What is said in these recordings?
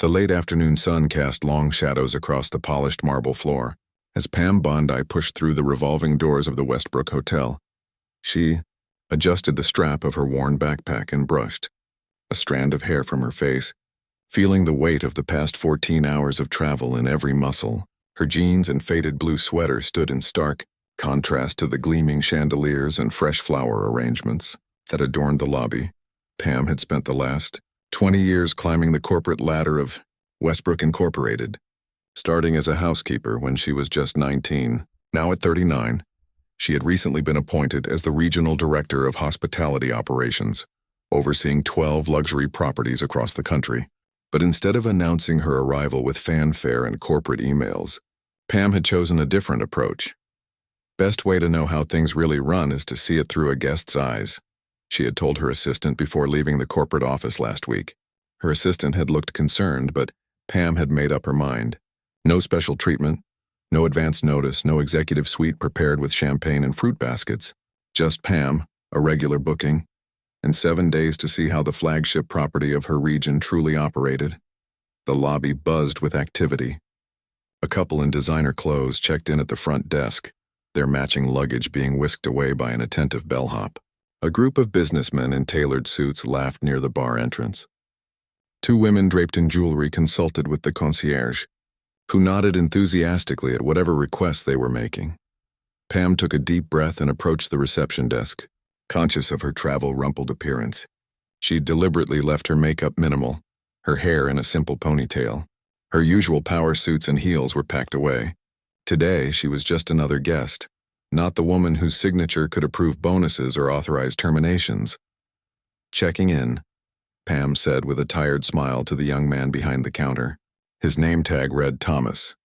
The late afternoon sun cast long shadows across the polished marble floor as Pam Bondi pushed through the revolving doors of the Westbrook Hotel. She adjusted the strap of her worn backpack and brushed a strand of hair from her face, feeling the weight of the past 14 hours of travel in every muscle. Her jeans and faded blue sweater stood in stark contrast to the gleaming chandeliers and fresh flower arrangements that adorned the lobby. Pam had spent the last 20 years climbing the corporate ladder of Westbrook Incorporated, starting as a housekeeper when she was just 19. Now at 39, she had recently been appointed as the regional director of hospitality operations, overseeing 12 luxury properties across the country. But instead of announcing her arrival with fanfare and corporate emails, Pam had chosen a different approach. Best way to know how things really run is to see it through a guest's eyes, she had told her assistant before leaving the corporate office last week. Her assistant had looked concerned, but Pam had made up her mind. No special treatment, no advance notice, no executive suite prepared with champagne and fruit baskets. Just Pam, a regular booking, and 7 days to see how the flagship property of her region truly operated. The lobby buzzed with activity. A couple in designer clothes checked in at the front desk, their matching luggage being whisked away by an attentive bellhop. A group of businessmen in tailored suits laughed near the bar entrance. 2 women draped in jewelry consulted with the concierge, who nodded enthusiastically at whatever requests they were making. Pam took a deep breath and approached the reception desk, conscious of her travel-rumpled appearance. She deliberately left her makeup minimal, her hair in a simple ponytail. Her usual power suits and heels were packed away. Today, she was just another guest, not the woman whose signature could approve bonuses or authorize terminations. Checking in, Pam said with a tired smile to the young man behind the counter. His name tag read Thomas.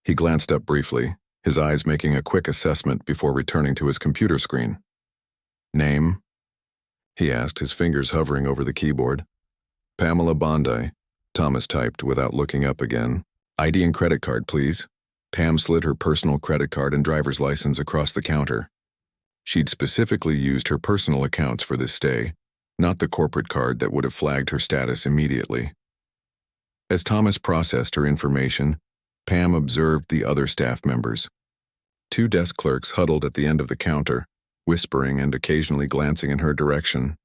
He glanced up briefly, his eyes making a quick assessment before returning to his computer screen. Name? He asked, his fingers hovering over the keyboard. Pamela Bondi, Thomas typed without looking up again. ID and credit card, please. Pam slid her personal credit card and driver's license across the counter. She'd specifically used her personal accounts for this stay, not the corporate card that would have flagged her status immediately. As Thomas processed her information, Pam observed the other staff members. 2 desk clerks huddled at the end of the counter, whispering and occasionally glancing in her direction.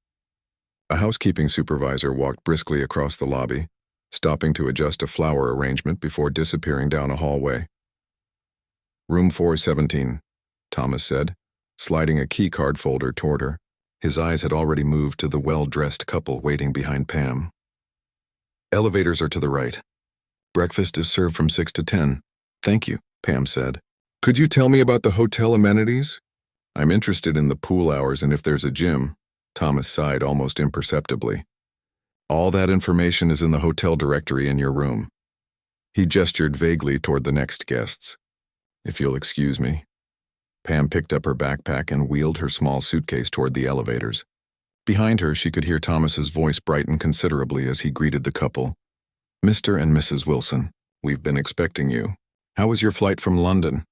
A housekeeping supervisor walked briskly across the lobby, stopping to adjust a flower arrangement before disappearing down a hallway. Room 417, Thomas said, sliding a key card folder toward her. His eyes had already moved to the well-dressed couple waiting behind Pam. Elevators are to the right. Breakfast is served from 6 to 10. Thank you, Pam said. Could you tell me about the hotel amenities? I'm interested in the pool hours and if there's a gym. Thomas sighed almost imperceptibly. All that information is in the hotel directory in your room. He gestured vaguely toward the next guests. If you'll excuse me. Pam picked up her backpack and wheeled her small suitcase toward the elevators. Behind her, she could hear Thomas's voice brighten considerably as he greeted the couple. Mr. and Mrs. Wilson, we've been expecting you. How was your flight from London?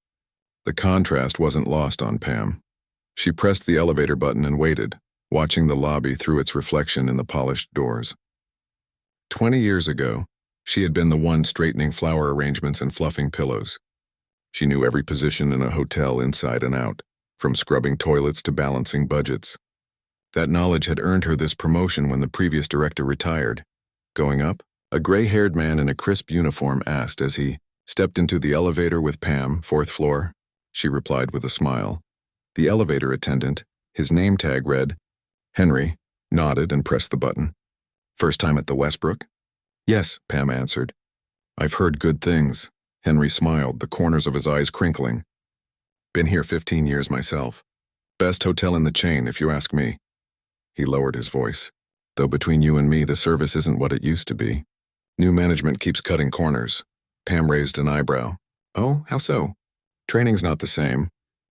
The contrast wasn't lost on Pam. She pressed the elevator button and waited, watching the lobby through its reflection in the polished doors. 20 years ago, she had been the one straightening flower arrangements and fluffing pillows. She knew every position in a hotel inside and out, from scrubbing toilets to balancing budgets. That knowledge had earned her this promotion when the previous director retired. Going up, a gray-haired man in a crisp uniform asked as he stepped into the elevator with Pam, 4th floor. She replied with a smile. The elevator attendant, his name tag read, Henry, nodded and pressed the button. First time at the Westbrook? Yes, Pam answered. I've heard good things. Henry smiled, the corners of his eyes crinkling. Been here 15 years myself. Best hotel in the chain, if you ask me. He lowered his voice. Though between you and me, the service isn't what it used to be. New management keeps cutting corners. Pam raised an eyebrow. Oh, how so? Training's not the same.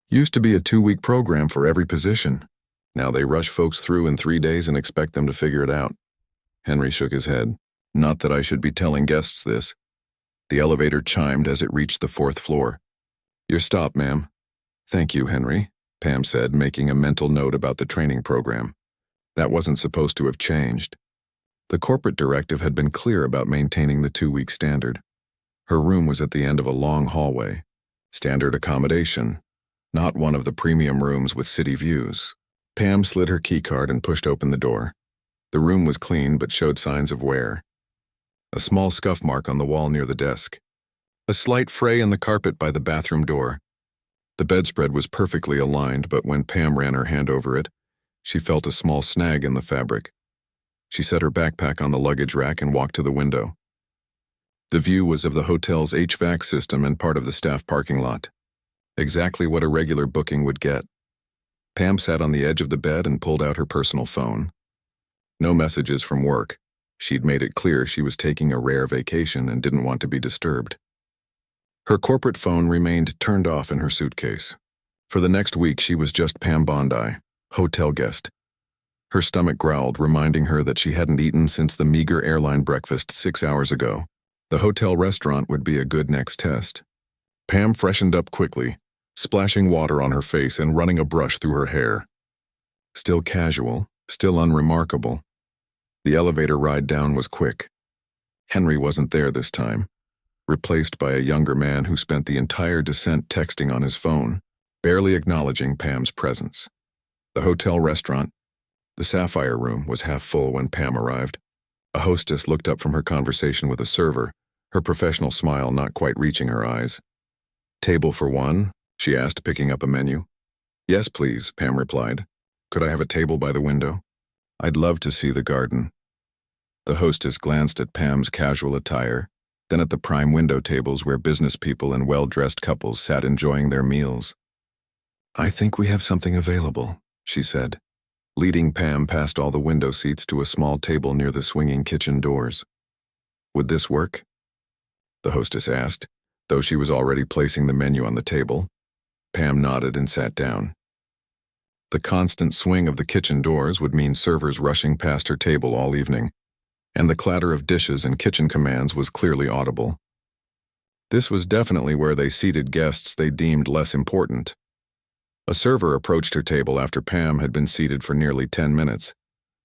Used to be a 2-week program for every position. Now they rush folks through in 3 days and expect them to figure it out. Henry shook his head. Not that I should be telling guests this. The elevator chimed as it reached the 4th floor. Your stop, ma'am. Thank you, Henry, Pam said, making a mental note about the training program. That wasn't supposed to have changed. The corporate directive had been clear about maintaining the 2-week standard. Her room was at the end of a long hallway. Standard accommodation, not one of the premium rooms with city views. Pam slid her keycard and pushed open the door. The room was clean but showed signs of wear. A small scuff mark on the wall near the desk. A slight fray in the carpet by the bathroom door. The bedspread was perfectly aligned, but when Pam ran her hand over it, she felt a small snag in the fabric. She set her backpack on the luggage rack and walked to the window. The view was of the hotel's HVAC system and part of the staff parking lot. Exactly what a regular booking would get. Pam sat on the edge of the bed and pulled out her personal phone. No messages from work. She'd made it clear she was taking a rare vacation and didn't want to be disturbed. Her corporate phone remained turned off in her suitcase. For the next week, she was just Pam Bondi, hotel guest. Her stomach growled, reminding her that she hadn't eaten since the meager airline breakfast 6 hours ago. The hotel restaurant would be a good next test. Pam freshened up quickly, splashing water on her face and running a brush through her hair. Still casual, still unremarkable. The elevator ride down was quick. Henry wasn't there this time, replaced by a younger man who spent the entire descent texting on his phone, barely acknowledging Pam's presence. The hotel restaurant, the Sapphire Room, was half full when Pam arrived. A hostess looked up from her conversation with a server, her professional smile not quite reaching her eyes. "Table for one?" she asked, picking up a menu. "Yes, please," Pam replied. "Could I have a table by the window? I'd love to see the garden." The hostess glanced at Pam's casual attire, then at the prime window tables where business people and well-dressed couples sat enjoying their meals. "I think we have something available," she said, leading Pam past all the window seats to a small table near the swinging kitchen doors. "Would this work?" the hostess asked, though she was already placing the menu on the table. Pam nodded and sat down. The constant swing of the kitchen doors would mean servers rushing past her table all evening, and the clatter of dishes and kitchen commands was clearly audible. This was definitely where they seated guests they deemed less important. A server approached her table after Pam had been seated for nearly 10 minutes,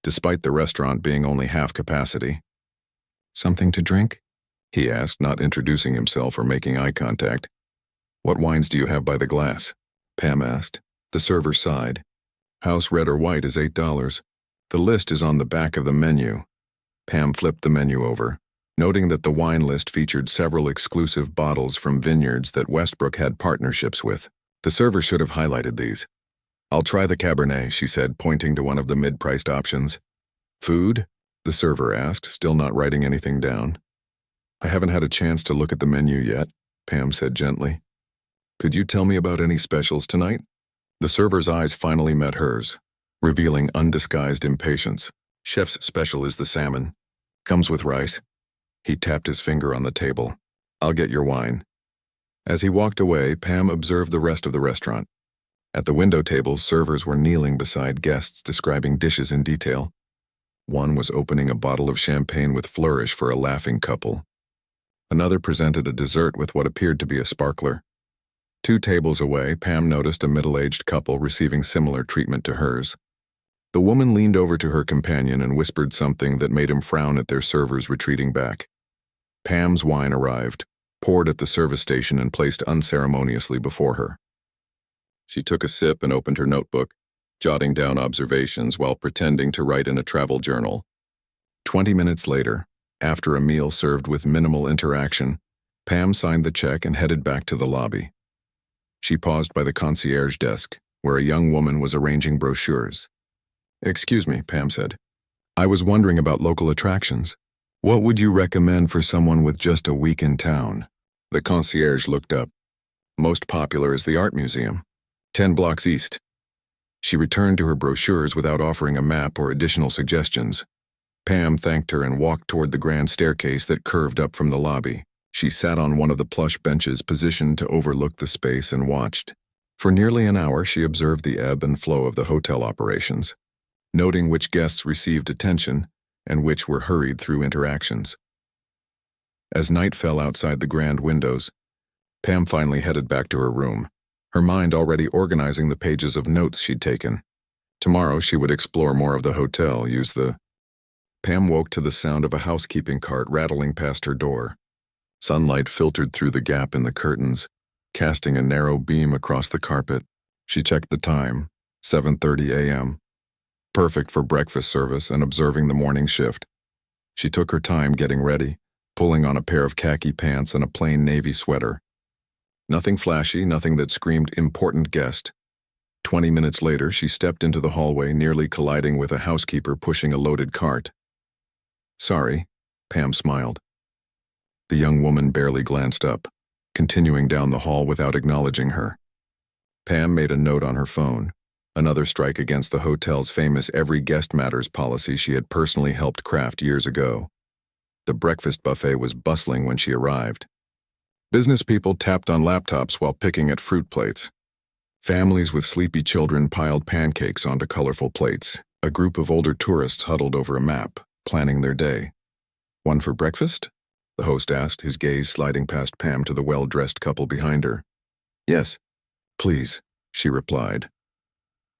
despite the restaurant being only half capacity. "Something to drink?" he asked, not introducing himself or making eye contact. "What wines do you have by the glass?" Pam asked. The server sighed. "House red or white is $8. The list is on the back of the menu." Pam flipped the menu over, noting that the wine list featured several exclusive bottles from vineyards that Westbrook had partnerships with. The server should have highlighted these. "I'll try the Cabernet," she said, pointing to one of the mid-priced options. "Food?" the server asked, still not writing anything down. "I haven't had a chance to look at the menu yet," Pam said gently. "Could you tell me about any specials tonight?" The server's eyes finally met hers, revealing undisguised impatience. "Chef's special is the salmon. Comes with rice." He tapped his finger on the table. "I'll get your wine." As he walked away, Pam observed the rest of the restaurant. At the window tables, servers were kneeling beside guests describing dishes in detail. One was opening a bottle of champagne with flourish for a laughing couple. Another presented a dessert with what appeared to be a sparkler. 2 tables away, Pam noticed a middle-aged couple receiving similar treatment to hers. The woman leaned over to her companion and whispered something that made him frown at their servers retreating back. Pam's wine arrived, poured at the service station and placed unceremoniously before her. She took a sip and opened her notebook, jotting down observations while pretending to write in a travel journal. 20 minutes later, after a meal served with minimal interaction, Pam signed the check and headed back to the lobby. She paused by the concierge desk, where a young woman was arranging brochures. "Excuse me," Pam said. "I was wondering about local attractions. What would you recommend for someone with just a week in town?" The concierge looked up. "Most popular is the Art Museum, 10 blocks east." She returned to her brochures without offering a map or additional suggestions. Pam thanked her and walked toward the grand staircase that curved up from the lobby. She sat on one of the plush benches positioned to overlook the space and watched. For nearly an hour, she observed the ebb and flow of the hotel operations, noting which guests received attention and which were hurried through interactions. As night fell outside the grand windows, Pam finally headed back to her room, her mind already organizing the pages of notes she'd taken. Tomorrow she would explore more of the hotel, use the Pam woke to the sound of a housekeeping cart rattling past her door. Sunlight filtered through the gap in the curtains, casting a narrow beam across the carpet. She checked the time, 7:30 a.m. Perfect for breakfast service and observing the morning shift. She took her time getting ready, pulling on a pair of khaki pants and a plain navy sweater. Nothing flashy, nothing that screamed important guest. 20 minutes later, she stepped into the hallway, nearly colliding with a housekeeper pushing a loaded cart. "Sorry," Pam smiled. The young woman barely glanced up, continuing down the hall without acknowledging her. Pam made a note on her phone, another strike against the hotel's famous Every Guest Matters policy she had personally helped craft years ago. The breakfast buffet was bustling when she arrived. Business people tapped on laptops while picking at fruit plates. Families with sleepy children piled pancakes onto colorful plates. A group of older tourists huddled over a map, planning their day. "One for breakfast?" the host asked, his gaze sliding past Pam to the well-dressed couple behind her. "Yes, please," she replied.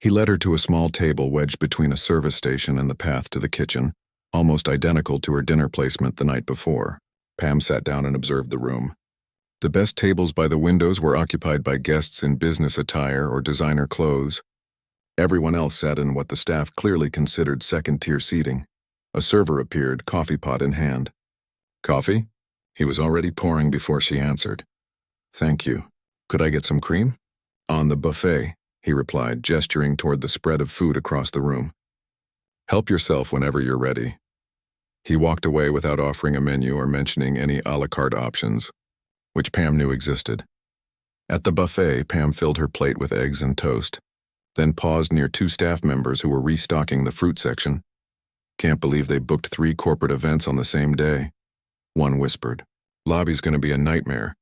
He led her to a small table wedged between a service station and the path to the kitchen, almost identical to her dinner placement the night before. Pam sat down and observed the room. The best tables by the windows were occupied by guests in business attire or designer clothes. Everyone else sat in what the staff clearly considered second-tier seating. A server appeared, coffee pot in hand. "Coffee?" He was already pouring before she answered. "Thank you. Could I get some cream?" "On the buffet," he replied, gesturing toward the spread of food across the room. "Help yourself whenever you're ready." He walked away without offering a menu or mentioning any a la carte options, which Pam knew existed. At the buffet, Pam filled her plate with eggs and toast, then paused near two staff members who were restocking the fruit section. "Can't believe they booked 3 corporate events on the same day," one whispered. "Lobby's gonna be a nightmare."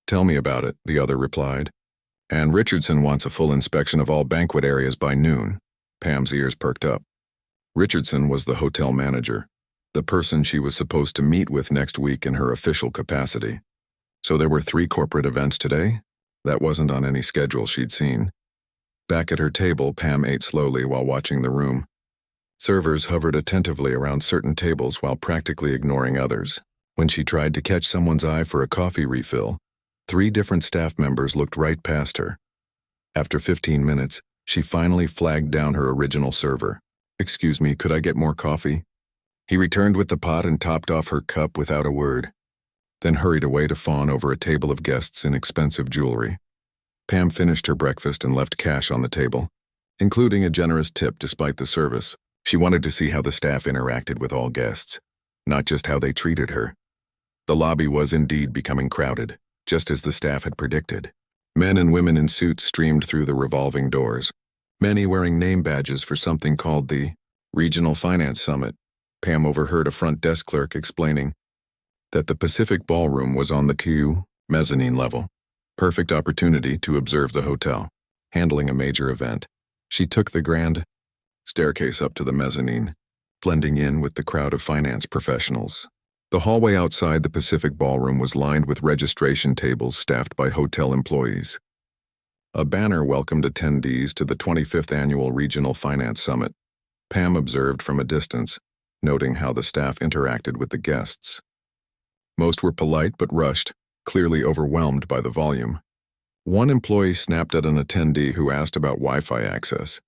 "Tell me about it," the other replied. "And Richardson wants a full inspection of all banquet areas by noon." Pam's ears perked up. Richardson was the hotel manager, the person she was supposed to meet with next week in her official capacity. So there were 3 corporate events today? That wasn't on any schedule she'd seen. Back at her table, Pam ate slowly while watching the room. Servers hovered attentively around certain tables while practically ignoring others. When she tried to catch someone's eye for a coffee refill, 3 different staff members looked right past her. After 15 minutes, she finally flagged down her original server. "Excuse me, could I get more coffee?" He returned with the pot and topped off her cup without a word, then hurried away to fawn over a table of guests in expensive jewelry. Pam finished her breakfast and left cash on the table, including a generous tip despite the service. She wanted to see how the staff interacted with all guests, not just how they treated her. The lobby was indeed becoming crowded, just as the staff had predicted. Men and women in suits streamed through the revolving doors, many wearing name badges for something called the Regional Finance Summit. Pam overheard a front desk clerk explaining that the Pacific Ballroom was on the queue, mezzanine level. Perfect opportunity to observe the hotel, handling a major event. She took the grand staircase up to the mezzanine, blending in with the crowd of finance professionals. The hallway outside the Pacific Ballroom was lined with registration tables staffed by hotel employees. A banner welcomed attendees to the 25th Annual Regional Finance Summit. Pam observed from a distance, noting how the staff interacted with the guests. Most were polite but rushed, clearly overwhelmed by the volume. One employee snapped at an attendee who asked about Wi-Fi access.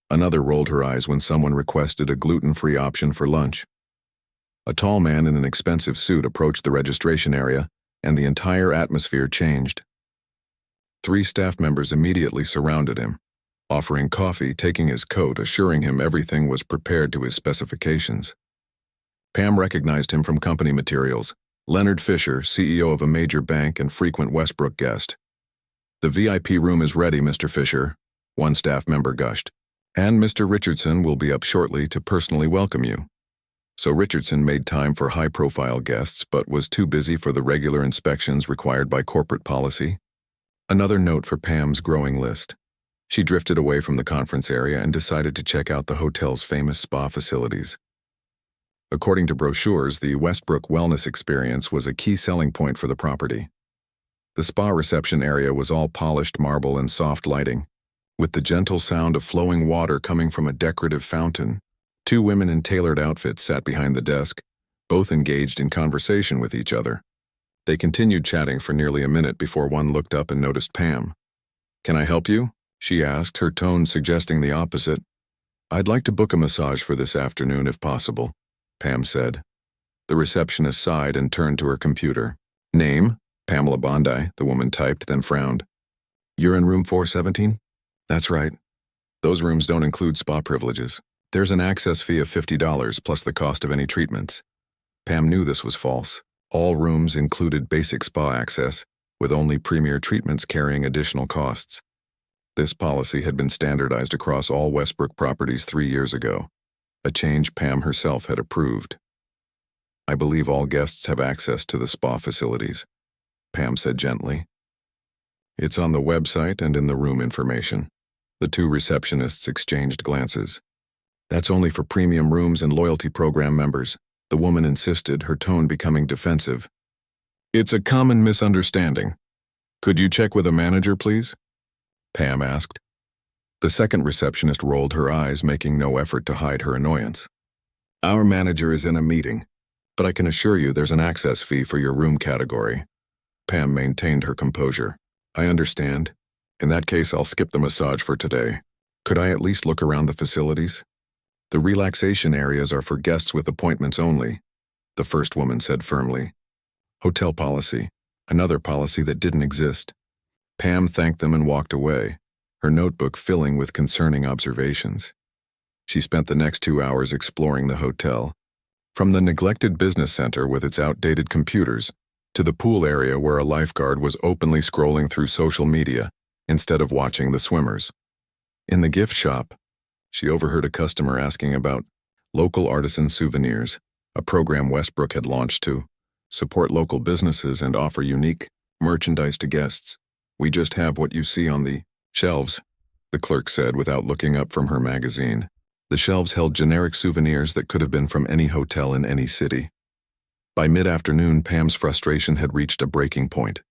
Another rolled her eyes when someone requested a gluten-free option for lunch. A tall man in an expensive suit approached the registration area, and the entire atmosphere changed. 3 staff members immediately surrounded him, offering coffee, taking his coat, assuring him everything was prepared to his specifications. Pam recognized him from company materials. Leonard Fisher, CEO of a major bank and frequent Westbrook guest. "The VIP room is ready, Mr. Fisher," one staff member gushed. "And Mr. Richardson will be up shortly to personally welcome you." So Richardson made time for high-profile guests but was too busy for the regular inspections required by corporate policy. Another note for Pam's growing list. She drifted away from the conference area and decided to check out the hotel's famous spa facilities. According to brochures, the Westbrook Wellness Experience was a key selling point for the property. The spa reception area was all polished marble and soft lighting, with the gentle sound of flowing water coming from a decorative fountain. Two women in tailored outfits sat behind the desk, both engaged in conversation with each other. They continued chatting for nearly a minute before one looked up and noticed Pam. "Can I help you?" she asked, her tone suggesting the opposite. "I'd like to book a massage for this afternoon if possible," Pam said. The receptionist sighed and turned to her computer. "Name? Pamela Bondi," the woman typed, then frowned. "You're in room 417? "That's right. Those rooms don't include spa privileges. There's an access fee of $50 plus the cost of any treatments." Pam knew this was false. All rooms included basic spa access, with only premier treatments carrying additional costs. This policy had been standardized across all Westbrook properties 3 years ago, a change Pam herself had approved. "I believe all guests have access to the spa facilities," Pam said gently. "It's on the website and in the room information." The two receptionists exchanged glances. "That's only for premium rooms and loyalty program members," the woman insisted, her tone becoming defensive. "It's a common misunderstanding. Could you check with a manager, please?" Pam asked. The second receptionist rolled her eyes, making no effort to hide her annoyance. "Our manager is in a meeting, but I can assure you there's an access fee for your room category." Pam maintained her composure. "I understand. In that case, I'll skip the massage for today. Could I at least look around the facilities?" "The relaxation areas are for guests with appointments only," the first woman said firmly. "Hotel policy, another policy that didn't exist." Pam thanked them and walked away, her notebook filling with concerning observations. She spent the next 2 hours exploring the hotel, from the neglected business center with its outdated computers to the pool area where a lifeguard was openly scrolling through social media instead of watching the swimmers. In the gift shop, she overheard a customer asking about local artisan souvenirs, a program Westbrook had launched to support local businesses and offer unique merchandise to guests. "We just have what you see on the shelves," the clerk said without looking up from her magazine. The shelves held generic souvenirs that could have been from any hotel in any city. By mid-afternoon, Pam's frustration had reached a breaking point.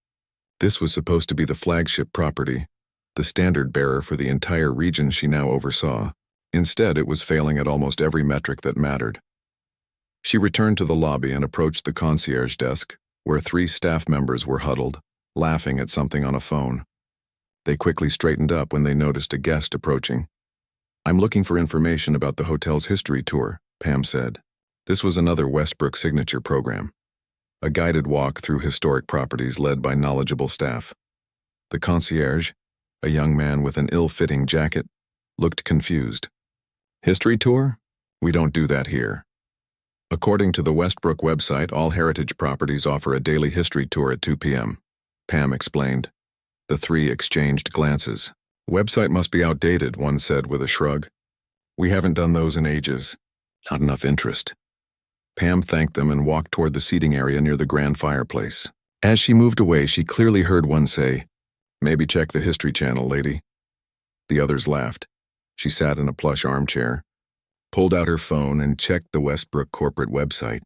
This was supposed to be the flagship property, the standard-bearer for the entire region she now oversaw. Instead, it was failing at almost every metric that mattered. She returned to the lobby and approached the concierge desk, where 3 staff members were huddled, laughing at something on a phone. They quickly straightened up when they noticed a guest approaching. "I'm looking for information about the hotel's history tour," Pam said. This was another Westbrook signature program, a guided walk through historic properties led by knowledgeable staff. The concierge, a young man with an ill-fitting jacket, looked confused. "History tour? We don't do that here." According to the Westbrook website, all heritage properties offer a daily history tour at 2 p.m., Pam explained. The 3 exchanged glances. "Website must be outdated," one said with a shrug. "We haven't done those in ages. Not enough interest." Pam thanked them and walked toward the seating area near the grand fireplace. As she moved away, she clearly heard one say, "Maybe check the History Channel, lady." The others laughed. She sat in a plush armchair, pulled out her phone, and checked the Westbrook corporate website.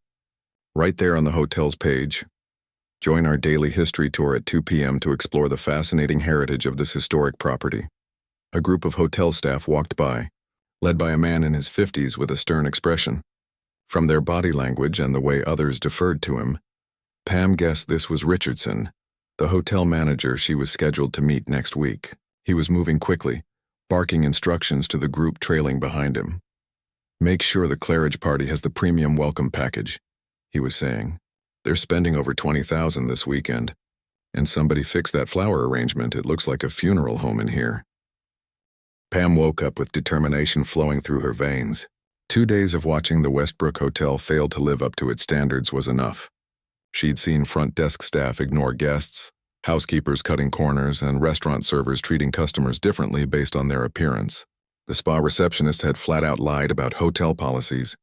Right there on the hotel's page, "Join our daily history tour at 2 p.m. to explore the fascinating heritage of this historic property." A group of hotel staff walked by, led by a man in his 50s with a stern expression. From their body language and the way others deferred to him, Pam guessed this was Richardson, the hotel manager she was scheduled to meet next week. He was moving quickly, barking instructions to the group trailing behind him. "Make sure the Claridge party has the premium welcome package," he was saying. "They're spending over $20,000 this weekend. And somebody fix that flower arrangement. It looks like a funeral home in here." Pam woke up with determination flowing through her veins. 2 days of watching the Westbrook Hotel fail to live up to its standards was enough. She'd seen front desk staff ignore guests, housekeepers cutting corners, and restaurant servers treating customers differently based on their appearance. The spa receptionist had flat-out lied about hotel policies,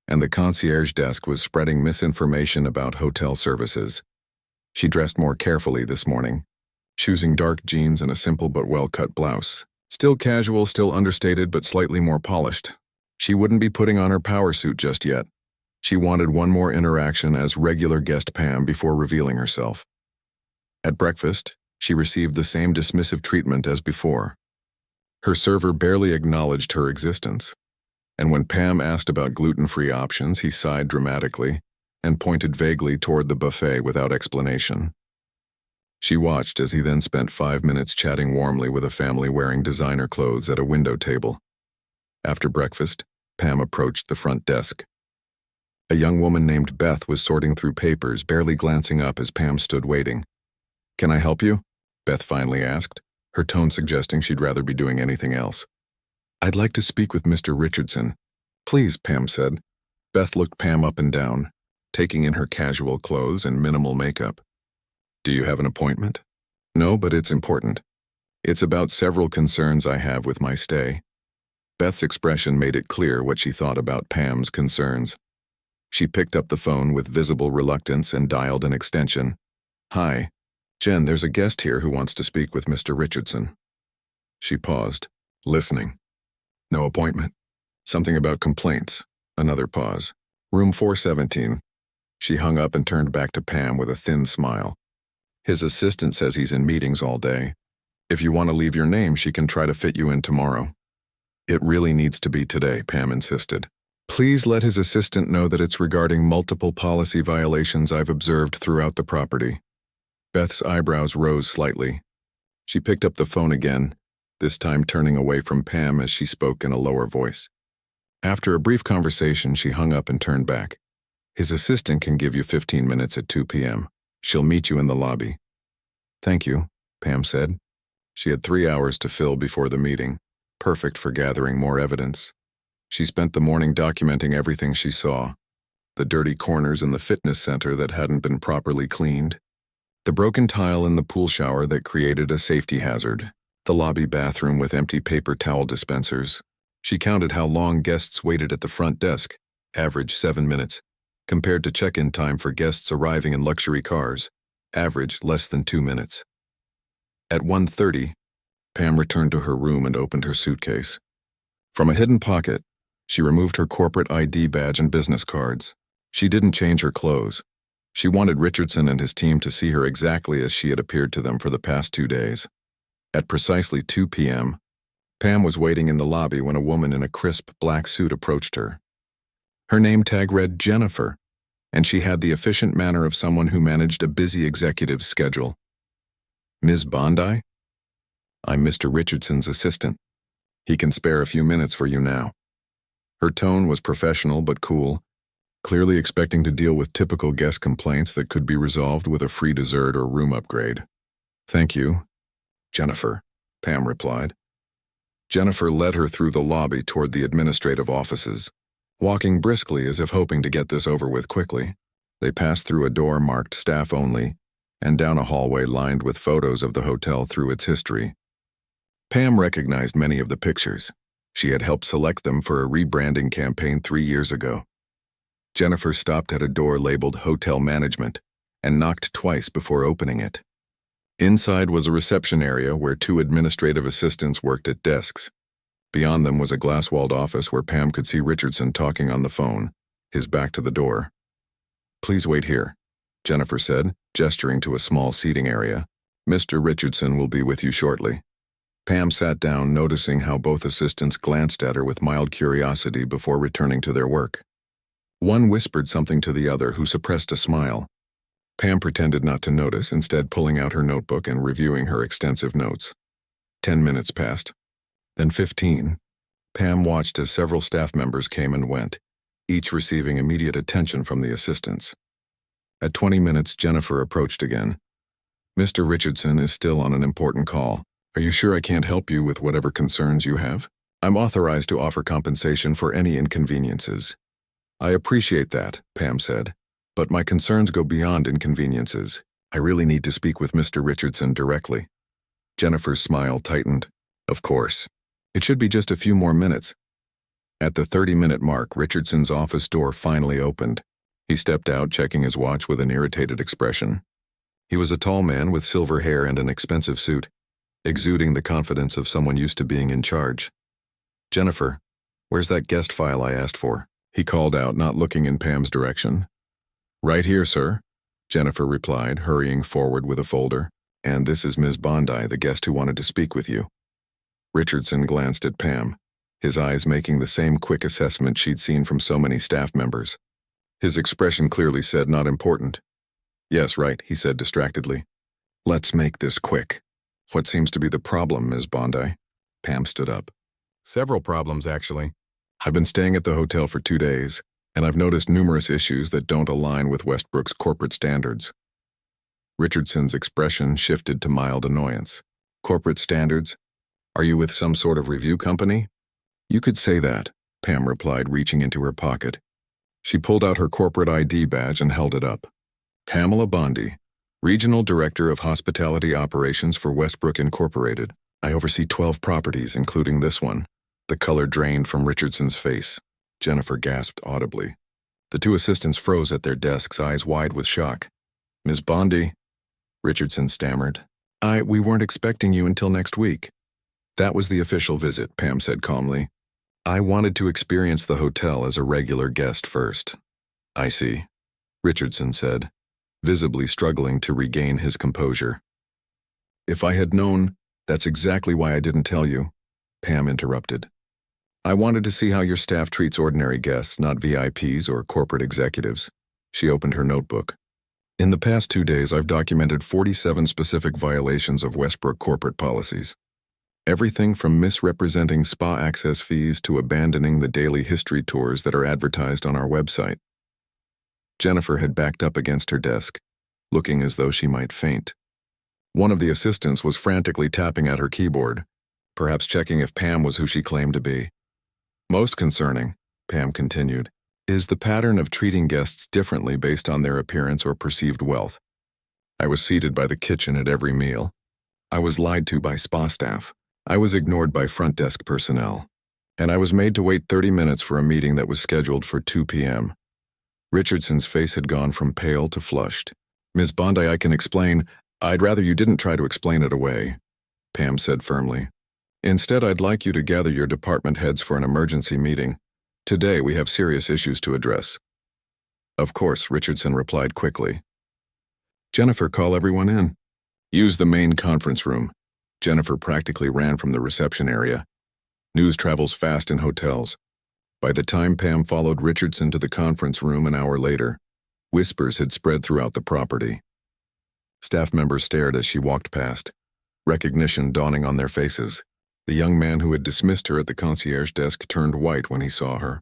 and the concierge desk was spreading misinformation about hotel services. She dressed more carefully this morning, choosing dark jeans and a simple but well-cut blouse. Still casual, still understated, but slightly more polished. She wouldn't be putting on her power suit just yet. She wanted one more interaction as regular guest Pam before revealing herself. At breakfast, she received the same dismissive treatment as before. Her server barely acknowledged her existence. And when Pam asked about gluten-free options, he sighed dramatically and pointed vaguely toward the buffet without explanation. She watched as he then spent 5 minutes chatting warmly with a family wearing designer clothes at a window table. After breakfast, Pam approached the front desk. A young woman named Beth was sorting through papers, barely glancing up as Pam stood waiting. "Can I help you?" Beth finally asked, her tone suggesting she'd rather be doing anything else. "I'd like to speak with Mr. Richardson." "Please," Pam said. Beth looked Pam up and down, taking in her casual clothes and minimal makeup. "Do you have an appointment?" "No, but it's important. It's about several concerns I have with my stay." Beth's expression made it clear what she thought about Pam's concerns. She picked up the phone with visible reluctance and dialed an extension. "Hi, Jen, there's a guest here who wants to speak with Mr. Richardson." She paused, listening. "No appointment. Something about complaints." Another pause. "Room 417. She hung up and turned back to Pam with a thin smile. "His assistant says he's in meetings all day. If you want to leave your name, she can try to fit you in tomorrow." "It really needs to be today," Pam insisted. "Please let his assistant know that it's regarding multiple policy violations I've observed throughout the property." Beth's eyebrows rose slightly. She picked up the phone again, this time turning away from Pam as she spoke in a lower voice. After a brief conversation, she hung up and turned back. "His assistant can give you 15 minutes at 2 p.m. She'll meet you in the lobby." "Thank you," Pam said. She had 3 hours to fill before the meeting, perfect for gathering more evidence. She spent the morning documenting everything she saw: the dirty corners in the fitness center that hadn't been properly cleaned, the broken tile in the pool shower that created a safety hazard, the lobby bathroom with empty paper towel dispensers. She counted how long guests waited at the front desk, average 7 minutes, compared to check-in time for guests arriving in luxury cars, average less than 2 minutes. At 1:30, Pam returned to her room and opened her suitcase. From a hidden pocket, she removed her corporate ID badge and business cards. She didn't change her clothes. She wanted Richardson and his team to see her exactly as she had appeared to them for the past 2 days. At precisely 2 p.m., Pam was waiting in the lobby when a woman in a crisp black suit approached her. Her name tag read Jennifer, and she had the efficient manner of someone who managed a busy executive's schedule. "Ms. Bondi? I'm Mr. Richardson's assistant. He can spare a few minutes for you now." Her tone was professional but cool, clearly expecting to deal with typical guest complaints that could be resolved with a free dessert or room upgrade. "Thank you, Jennifer," Pam replied. Jennifer led her through the lobby toward the administrative offices, walking briskly as if hoping to get this over with quickly. They passed through a door marked staff only and down a hallway lined with photos of the hotel through its history. Pam recognized many of the pictures. She had helped select them for a rebranding campaign 3 years ago. Jennifer stopped at a door labeled Hotel Management and knocked twice before opening it. Inside was a reception area where 2 administrative assistants worked at desks. Beyond them was a glass-walled office where Pam could see Richardson talking on the phone, his back to the door. "Please wait here," Jennifer said, gesturing to a small seating area. "Mr. Richardson will be with you shortly." Pam sat down, noticing how both assistants glanced at her with mild curiosity before returning to their work. One whispered something to the other, who suppressed a smile. Pam pretended not to notice, instead pulling out her notebook and reviewing her extensive notes. 10 minutes passed. Then 15. Pam watched as several staff members came and went, each receiving immediate attention from the assistants. At 20 minutes, Jennifer approached again. "Mr. Richardson is still on an important call. Are you sure I can't help you with whatever concerns you have? I'm authorized to offer compensation for any inconveniences." "I appreciate that," Pam said, "but my concerns go beyond inconveniences. I really need to speak with Mr. Richardson directly." Jennifer's smile tightened. "Of course. It should be just a few more minutes." At the 30-minute mark, Richardson's office door finally opened. He stepped out, checking his watch with an irritated expression. He was a tall man with silver hair and an expensive suit, exuding the confidence of someone used to being in charge. "Jennifer, where's that guest file I asked for?" he called out, not looking in Pam's direction. "Right here, sir," Jennifer replied, hurrying forward with a folder. "And this is Ms. Bondi, the guest who wanted to speak with you." Richardson glanced at Pam, his eyes making the same quick assessment she'd seen from so many staff members. His expression clearly said not important. Yes, right, he said distractedly. Let's make this quick. What seems to be the problem, Ms. Bondi? Pam stood up. Several problems, actually. I've been staying at the hotel for 2 days, and I've noticed numerous issues that don't align with Westbrook's corporate standards. Richardson's expression shifted to mild annoyance. Corporate standards? Are you with some sort of review company? You could say that, Pam replied, reaching into her pocket. She pulled out her corporate ID badge and held it up. Pamela Bondi, Regional Director of Hospitality Operations for Westbrook Incorporated. I oversee 12 properties, including this one. The color drained from Richardson's face. Jennifer gasped audibly. The two assistants froze at their desks, eyes wide with shock. Ms. Bondi, Richardson stammered. We weren't expecting you until next week. That was the official visit, Pam said calmly. I wanted to experience the hotel as a regular guest first. I see, Richardson said, visibly struggling to regain his composure. If I had known, that's exactly why I didn't tell you, Pam interrupted. I wanted to see how your staff treats ordinary guests, not VIPs or corporate executives. She opened her notebook. In the past 2 days, I've documented 47 specific violations of Westbrook corporate policies. Everything from misrepresenting spa access fees to abandoning the daily history tours that are advertised on our website. Jennifer had backed up against her desk, looking as though she might faint. One of the assistants was frantically tapping at her keyboard, perhaps checking if Pam was who she claimed to be. Most concerning, Pam continued, is the pattern of treating guests differently based on their appearance or perceived wealth. I was seated by the kitchen at every meal. I was lied to by spa staff. I was ignored by front desk personnel. And I was made to wait 30 minutes for a meeting that was scheduled for 2 p.m. Richardson's face had gone from pale to flushed. Ms. Bondi, I can explain. I'd rather you didn't try to explain it away, Pam said firmly. Instead, I'd like you to gather your department heads for an emergency meeting. Today, we have serious issues to address. Of course, Richardson replied quickly. Jennifer, call everyone in. Use the main conference room. Jennifer practically ran from the reception area. News travels fast in hotels. By the time Pam followed Richardson to the conference room an hour later, whispers had spread throughout the property. Staff members stared as she walked past, recognition dawning on their faces. The young man who had dismissed her at the concierge desk turned white when he saw her.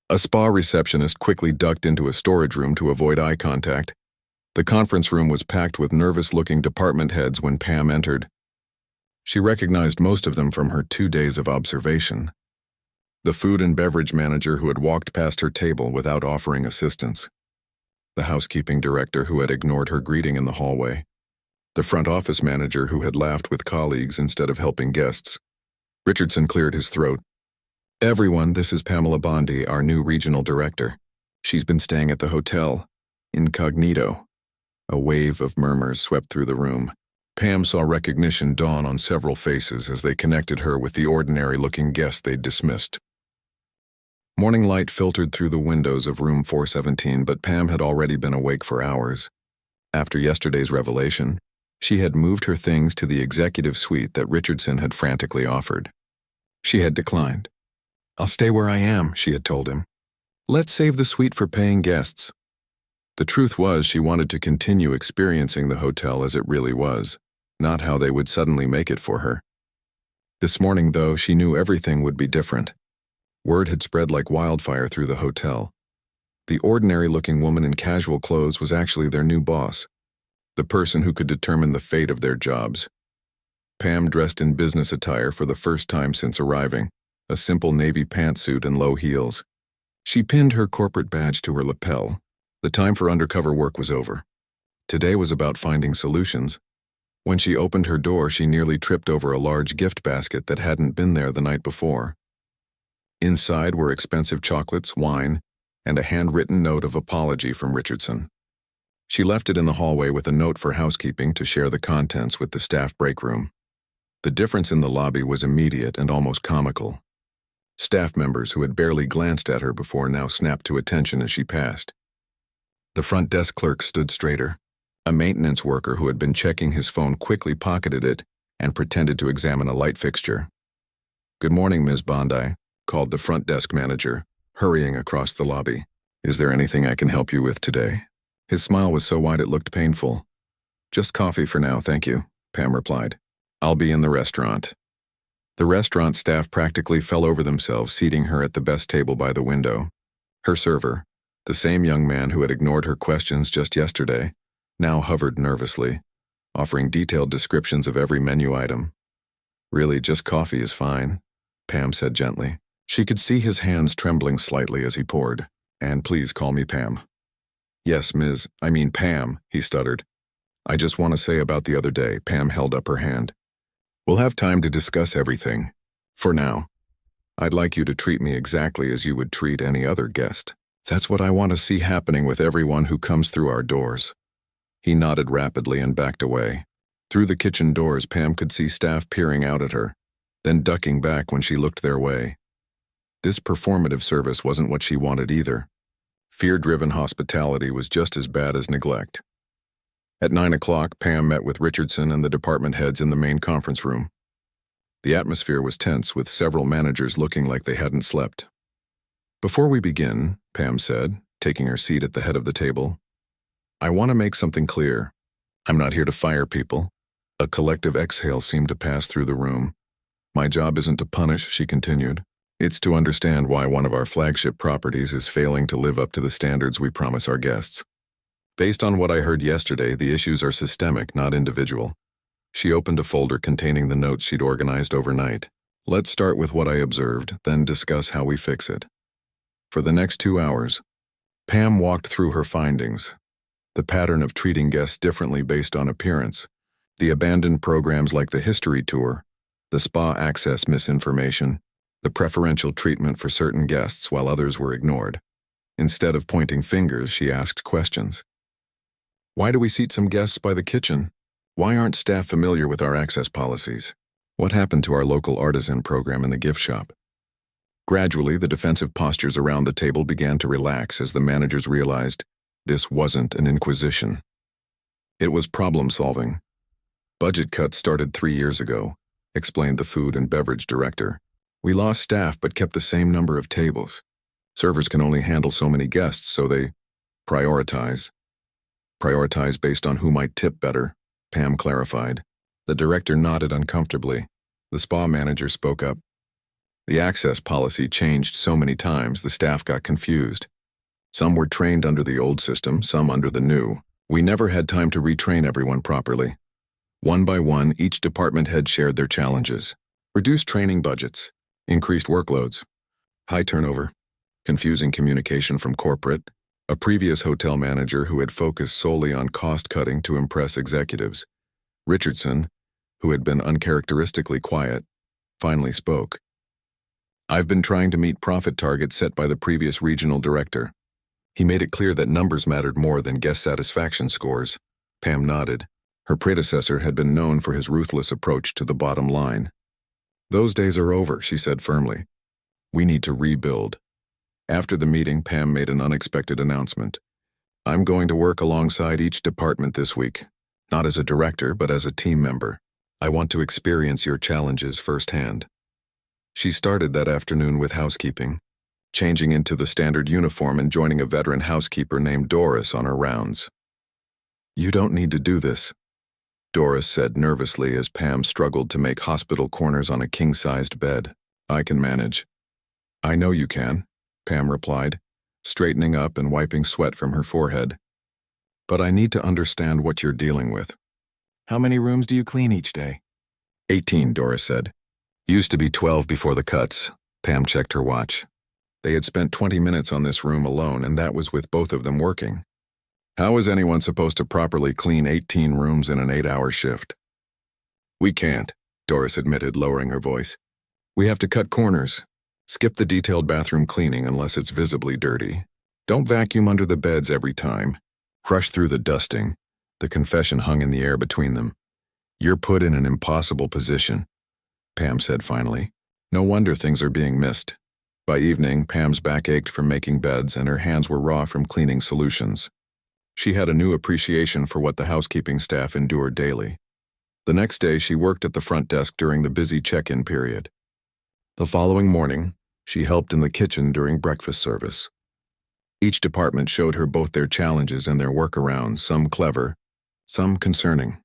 A spa receptionist quickly ducked into a storage room to avoid eye contact. The conference room was packed with nervous-looking department heads when Pam entered. She recognized most of them from her 2 days of observation. The food and beverage manager who had walked past her table without offering assistance. The housekeeping director who had ignored her greeting in the hallway. The front office manager who had laughed with colleagues instead of helping guests. Richardson cleared his throat. Everyone, this is Pamela Bondi, our new regional director. She's been staying at the hotel, incognito. A wave of murmurs swept through the room. Pam saw recognition dawn on several faces as they connected her with the ordinary-looking guest they'd dismissed. Morning light filtered through the windows of room 417, but Pam had already been awake for hours. After yesterday's revelation, she had moved her things to the executive suite that Richardson had frantically offered. She had declined. I'll stay where I am, she had told him. Let's save the suite for paying guests. The truth was she wanted to continue experiencing the hotel as it really was, not how they would suddenly make it for her. This morning, though, she knew everything would be different. Word had spread like wildfire through the hotel. The ordinary-looking woman in casual clothes was actually their new boss, the person who could determine the fate of their jobs. Pam dressed in business attire for the first time since arriving, a simple navy pantsuit and low heels. She pinned her corporate badge to her lapel. The time for undercover work was over. Today was about finding solutions. When she opened her door, she nearly tripped over a large gift basket that hadn't been there the night before. Inside were expensive chocolates, wine, and a handwritten note of apology from Richardson. She left it in the hallway with a note for housekeeping to share the contents with the staff break room. The difference in the lobby was immediate and almost comical. Staff members who had barely glanced at her before now snapped to attention as she passed. The front desk clerk stood straighter. A maintenance worker who had been checking his phone quickly pocketed it and pretended to examine a light fixture. Good morning, Ms. Bondi, called the front desk manager, hurrying across the lobby. "Is there anything I can help you with today?" His smile was so wide it looked painful. "Just coffee for now, thank you," Pam replied. "I'll be in the restaurant." The restaurant staff practically fell over themselves, seating her at the best table by the window. Her server, the same young man who had ignored her questions just yesterday, now hovered nervously, offering detailed descriptions of every menu item. "Really, just coffee is fine," Pam said gently. She could see his hands trembling slightly as he poured. "And please call me Pam." "Yes, Pam," he stuttered. "I just want to say about the other day." Pam held up her hand. "We'll have time to discuss everything. For now, I'd like you to treat me exactly as you would treat any other guest. That's what I want to see happening with everyone who comes through our doors." He nodded rapidly and backed away. Through the kitchen doors, Pam could see staff peering out at her, then ducking back when she looked their way. This performative service wasn't what she wanted either. Fear-driven hospitality was just as bad as neglect. At 9 o'clock, Pam met with Richardson and the department heads in the main conference room. The atmosphere was tense, with several managers looking like they hadn't slept. "Before we begin," Pam said, taking her seat at the head of the table, "I want to make something clear. I'm not here to fire people." A collective exhale seemed to pass through the room. "My job isn't to punish," she continued. "It's to understand why one of our flagship properties is failing to live up to the standards we promise our guests. Based on what I heard yesterday, the issues are systemic, not individual." She opened a folder containing the notes she'd organized overnight. "Let's start with what I observed, then discuss how we fix it." For the next 2 hours, Pam walked through her findings. The pattern of treating guests differently based on appearance, the abandoned programs like the history tour, the spa access misinformation, the preferential treatment for certain guests while others were ignored. Instead of pointing fingers, she asked questions. "Why do we seat some guests by the kitchen? Why aren't staff familiar with our access policies? What happened to our local artisan program in the gift shop?" Gradually, the defensive postures around the table began to relax as the managers realized this wasn't an inquisition. It was problem-solving. "Budget cuts started 3 years ago," explained the food and beverage director. "We lost staff but kept the same number of tables. Servers can only handle so many guests, so they prioritize. Prioritize based on who might tip better," Pam clarified. The director nodded uncomfortably. The spa manager spoke up. "The access policy changed so many times, the staff got confused. Some were trained under the old system, some under the new. We never had time to retrain everyone properly. One by one, each department head shared their challenges. Reduced training budgets, increased workloads, high turnover, confusing communication from corporate, a previous hotel manager who had focused solely on cost-cutting to impress executives. Richardson, who had been uncharacteristically quiet, finally spoke. "I've been trying to meet profit targets set by the previous regional director." He made it clear that numbers mattered more than guest satisfaction scores. Pam nodded. Her predecessor had been known for his ruthless approach to the bottom line. "Those days are over," she said firmly. "We need to rebuild." After the meeting, Pam made an unexpected announcement. "I'm going to work alongside each department this week, not as a director, but as a team member. I want to experience your challenges firsthand." She started that afternoon with housekeeping, changing into the standard uniform and joining a veteran housekeeper named Doris on her rounds. "You don't need to do this," Doris said nervously as Pam struggled to make hospital corners on a king-sized bed. "I can manage." "I know you can," Pam replied, straightening up and wiping sweat from her forehead. "But I need to understand what you're dealing with." "How many rooms do you clean each day?" 18, Doris said. "Used to be 12 before the cuts." Pam checked her watch. They had spent 20 minutes on this room alone, and that was with both of them working. How is anyone supposed to properly clean 18 rooms in an 8-hour shift? "We can't," Doris admitted, lowering her voice. "We have to cut corners. Skip the detailed bathroom cleaning unless it's visibly dirty. Don't vacuum under the beds every time. Rush through the dusting." The confession hung in the air between them. "You're put in an impossible position," Pam said finally. "No wonder things are being missed." By evening, Pam's back ached from making beds and her hands were raw from cleaning solutions. She had a new appreciation for what the housekeeping staff endured daily. The next day, she worked at the front desk during the busy check-in period. The following morning, She helped in the kitchen during breakfast service. Each department showed her both their challenges and their workarounds, some clever, some concerning.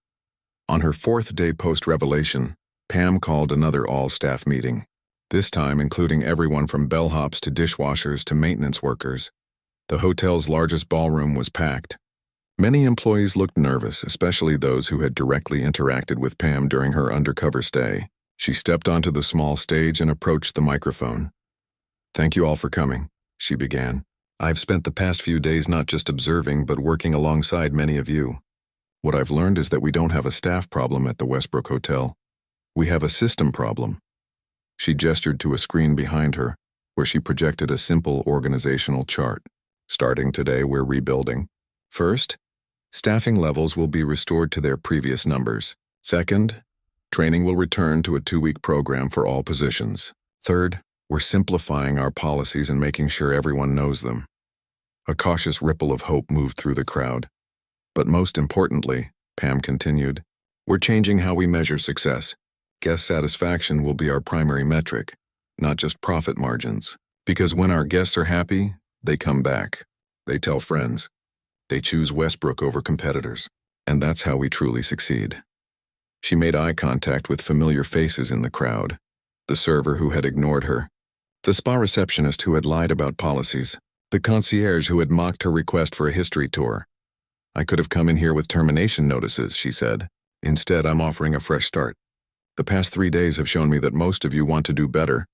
On her fourth day post-revelation, Pam called another all-staff meeting, this time including everyone from bellhops to dishwashers to maintenance workers. The hotel's largest ballroom was packed. Many employees looked nervous, especially those who had directly interacted with Pam during her undercover stay. She stepped onto the small stage and approached the microphone. "Thank you all for coming," she began. "I've spent the past few days not just observing but working alongside many of you. What I've learned is that we don't have a staff problem at the Westbrook Hotel. We have a system problem." She gestured to a screen behind her, where she projected a simple organizational chart. "Starting today, we're rebuilding. First, staffing levels will be restored to their previous numbers. Second, training will return to a 2-week program for all positions. Third, we're simplifying our policies and making sure everyone knows them." A cautious ripple of hope moved through the crowd. "But most importantly," Pam continued, "we're changing how we measure success. Guest satisfaction will be our primary metric, not just profit margins. Because when our guests are happy, they come back. They tell friends. They choose Westbrook over competitors. And that's how we truly succeed." She made eye contact with familiar faces in the crowd. The server who had ignored her. The spa receptionist who had lied about policies. The concierge who had mocked her request for a history tour. "I could have come in here with termination notices," she said. "Instead, I'm offering a fresh start. The past 3 days have shown me that most of you want to do better,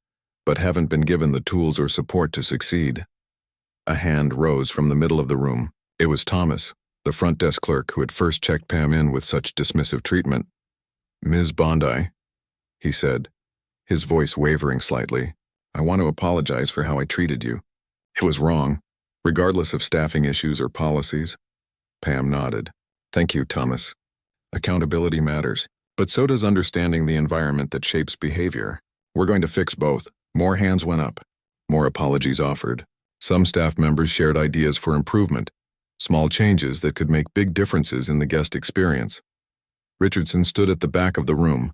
but haven't been given the tools or support to succeed." A hand rose from the middle of the room. It was Thomas, the front desk clerk who had first checked Pam in with such dismissive treatment. "Ms. Bondi," he said, his voice wavering slightly, "I want to apologize for how I treated you. It was wrong, regardless of staffing issues or policies." Pam nodded. "Thank you, Thomas. Accountability matters, but so does understanding the environment that shapes behavior. We're going to fix both." More hands went up. More apologies offered. Some staff members shared ideas for improvement, small changes that could make big differences in the guest experience. Richardson stood at the back of the room,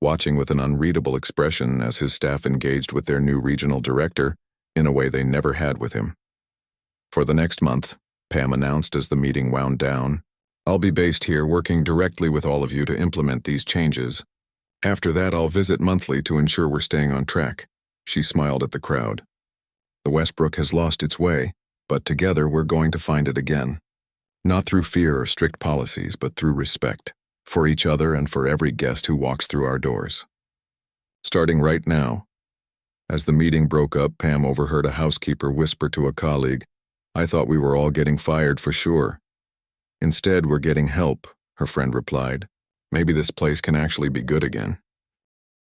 watching with an unreadable expression as his staff engaged with their new regional director in a way they never had with him. "For the next month," Pam announced as the meeting wound down, "I'll be based here working directly with all of you to implement these changes. After that, I'll visit monthly to ensure we're staying on track." She smiled at the crowd. "The Westbrook has lost its way, but together we're going to find it again. Not through fear or strict policies, but through respect, for each other and for every guest who walks through our doors. Starting right now." As the meeting broke up, Pam overheard a housekeeper whisper to a colleague, "I thought we were all getting fired for sure." "Instead, we're getting help," her friend replied. "Maybe this place can actually be good again."